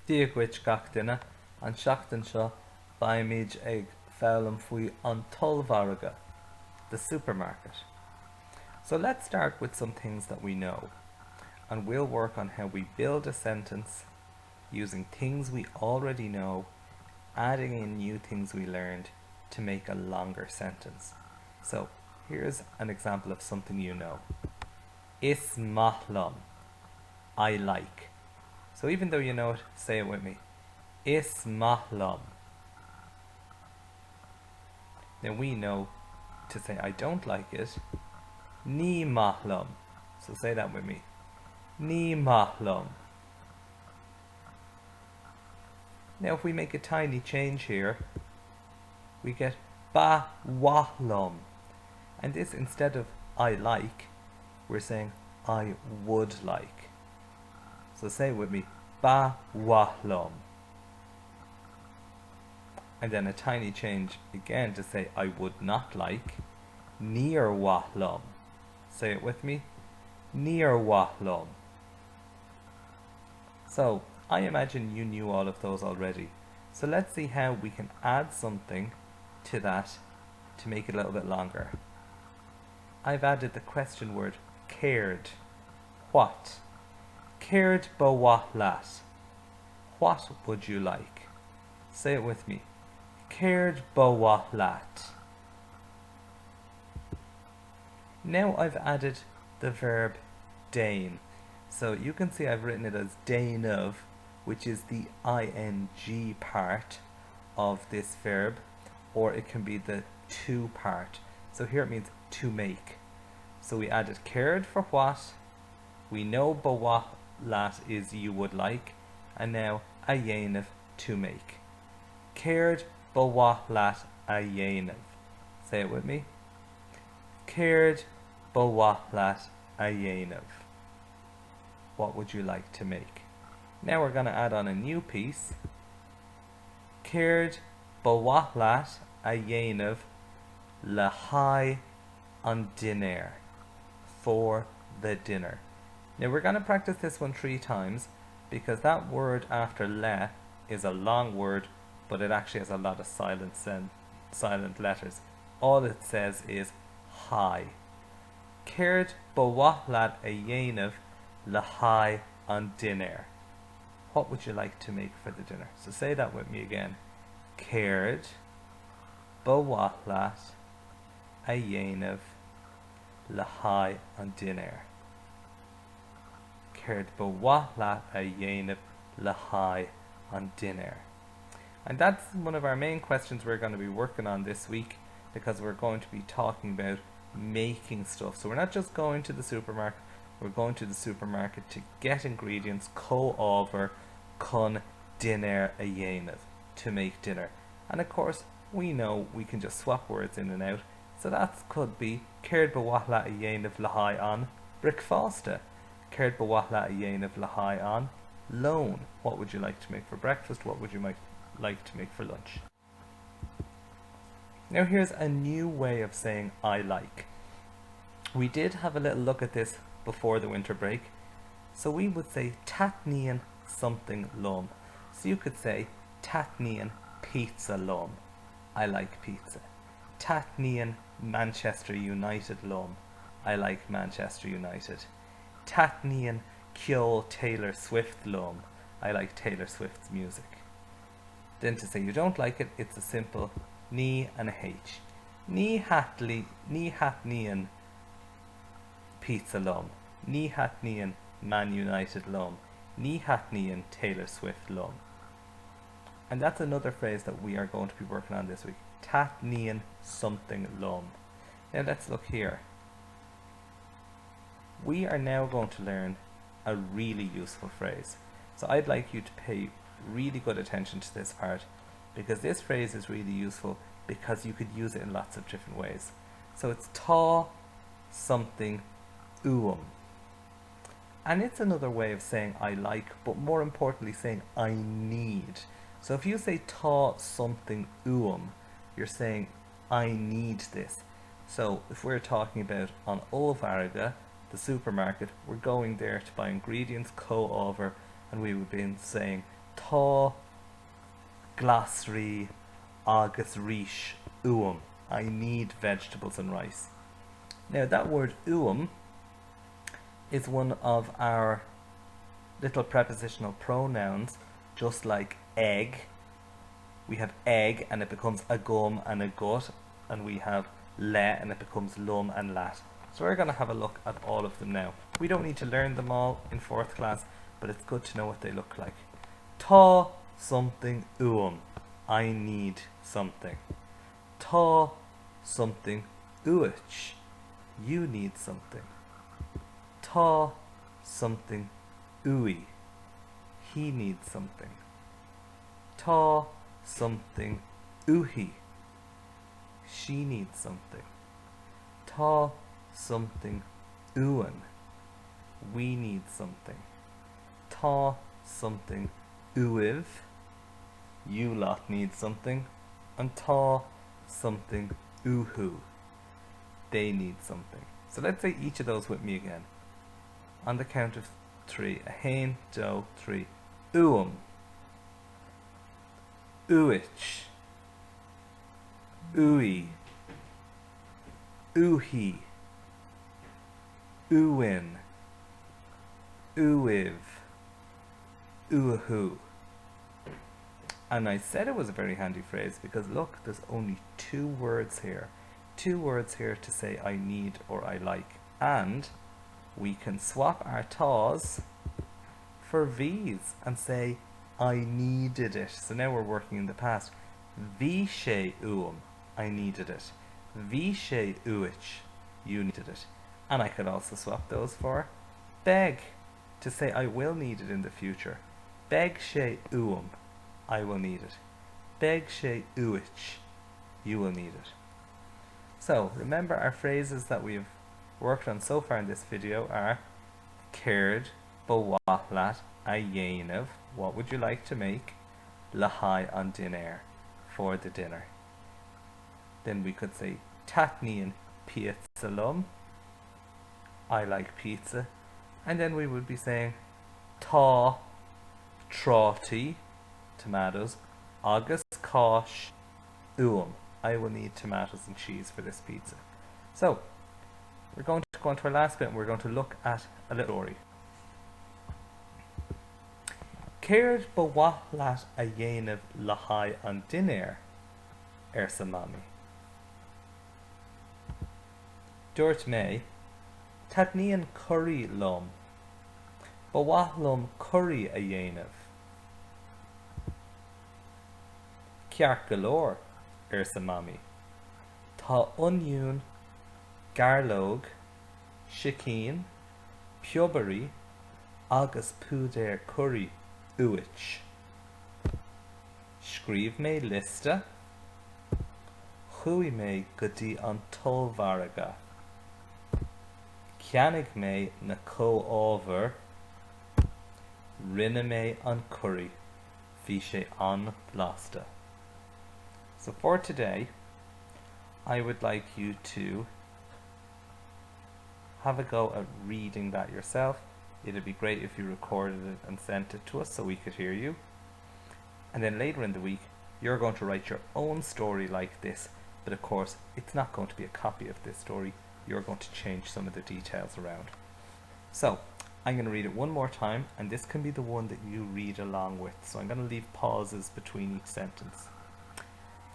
Díoghuit gach duine an seachtain seo baimid ag fálam faoi an Ollmhargadh, the supermarket. So let's start with some things that we know, and we'll work on how we build a sentence using things we already know, adding in new things we learned to make a longer sentence. So here's an example of something you know. Is maithlam, I like. So even though you know it, say it with me. Is maithlam. Now we know to say I don't like it. Ní maithlam. So say that with me. Ní maithlam. Now if we make a tiny change here, we get ba waithlam. And this, instead of I like, we're saying I would like. So say it with me. Ba waithlam. And then a tiny change again to say I would not like. Níor waithlam. Say it with me. Níor waithlam. So I imagine you knew all of those already. So let's see how we can add something to that to make it a little bit longer. I've added the question word cared. What? Cared ba waithlat. What would you like? Say it with me. Cared ba waithlat. Now I've added the verb déan. So you can see I've written it as déan of, which is the ing part of this verb, or it can be the to part. So here it means to make. So we added cared for what, we know ba waithlat is you would like, and now a dhéanamh to make. Cared ba waithlat a dhéanamh. Say it with me. Cared ba waithlat a dhéanamh. What would you like to make? Now we're going to add on a new piece. Cared ba waithlat a dhéanamh le haghaidh an dinner. For the dinner. Now we're going to practice this one 3 times because that word after le is a long word, but it actually has a lot of silent letters. All it says is hi. Cared ba waithlat a dhéanamh le haghaidh an dinner. What would you like to make for the dinner? So say that with me again. Cared ba waithlat a dhéanamh le haghaidh an dinner. Cared ba waithlat a dhéanamh le haghaidh an dinner. And that's one of our main questions we're going to be working on this week, because we're going to be talking about making stuff. So we're not just going to the supermarket, we're going to the supermarket to get ingredients co-over chun dinner a dhéanamh, to make dinner. And of course we know we can just swap words in and out. So that could be cared ba waithlat a dhéanamh le haghaidh an bricfásta. Cared ba waithlat a dhéanamh le haghaidh an loan. What would you like to make for breakfast? What would you like to make for lunch? Now here's a new way of saying I like. We did have a little look at this before the winter break. So we would say tatníonn something lum. So you could say tatníonn pizza lum. I like pizza. Tatníonn Manchester United lum. I like Manchester United. Tatníonn ceol Taylor Swift lum. I like Taylor Swift's music. Then to say you don't like it, it's a simple ní and a H. Ní hatníonn pizza lum. Ní hatníonn Man United lum. Ní hatníonn Taylor Swift lum. And that's another phrase that we are going to be working on this week. Tatníonn something lum. Now let's look here. We are now going to learn a really useful phrase. So I'd like you to pay really good attention to this part, because this phrase is really useful because you could use it in lots of different ways. So it's tá something uam. And it's another way of saying I like, but more importantly saying I need. So if you say tá something uam, you're saying I need this. So if we're talking about on Ollmhargadh, the supermarket, we're going there to buy ingredients co-over, and we would be saying Tá glasrí agus ríis I need vegetables and rice. Now that word is one of our little prepositional pronouns, just like egg. We have egg and it becomes a gum and a gut, and we have le and it becomes lum and lat. So we're going to have a look at all of them now. We don't need to learn them all in 4th class, but it's good to know what they look like. Tá something I need something. Tá something uach, you need something. Tá something ui, he needs something. Tá something uhi, she needs something. Tá something uan, we need something. Tá something uiv, you lot need something. And tá something uhu, they need something. So let's say each of those with me again. On the count of 3. A hain, do, 3. Uich, ui, uhi, uwin, uiv, uahu. And I said it was a very handy phrase because look, there's only 2 words here. 2 words here to say I need or I like. And we can swap our tás for v's and say I needed it. So now we're working in the past. Bhí sé I needed it. Bhí sé uich, you needed it. And I could also swap those for beg, to say I will need it in the future. Beg sé I will need it. Beg sé uich, you will need it. So remember, our phrases that we've worked on so far in this video are céard b'wahlat a dhéanamh, what would you like to make? Lahai an dinner, for the dinner. Then we could say tatníonn pizza lum, I like pizza. And then we would be saying tá trátaí, tomatoes, agus cáis I will need tomatoes and cheese for this pizza. So we're going to go on to our last bit and we're going to look at a little story. Céard b'wahlat a dhéanamh lahai an dinner sa mami. Dúirt mé, tatníonn curry lum, b'wahlum curry a dhéanamh. Ceart go leor sa mami. Tá oniún, garlóg, chicín, peobarí agus púdéir curry uich. Scríb mé lista, chuaigh mé go dtí an Ollmhargadh. Ceannaigh mé na comhábhar, rinne mé an curry, bhí sé an blasta. So for today, I would like you to have a go at reading that yourself. It'd be great if you recorded it and sent it to us so we could hear you. And then later in the week, you're going to write your own story like this, but of course, it's not going to be a copy of this story. You're going to change some of the details around. So, I'm going to read it one more time, and this can be the one that you read along with. So I'm going to leave pauses between each sentence.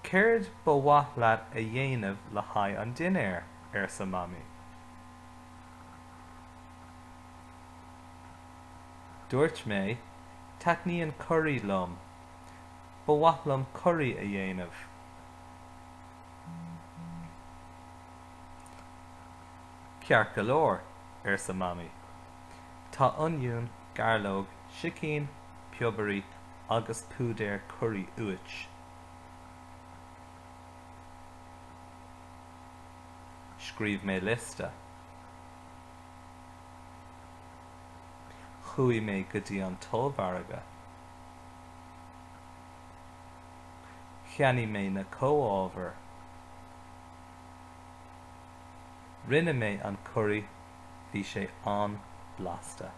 Céard b'wahlat a dhéanamh lahai an dinner sa mami. Dúirt mé, tatníonn curry lum, b'wahlum curry a dhéanamh. Ceart go leor sa mami. Tá oniún, garlóg, chicín, peobarí agus púdéir curry uich. Scríb mé lista. Chuaigh mé go dtí an Ollmhargadh. Cheannaigh mé na comhábhar. Rinne mé an curry, bhí sé an blasta.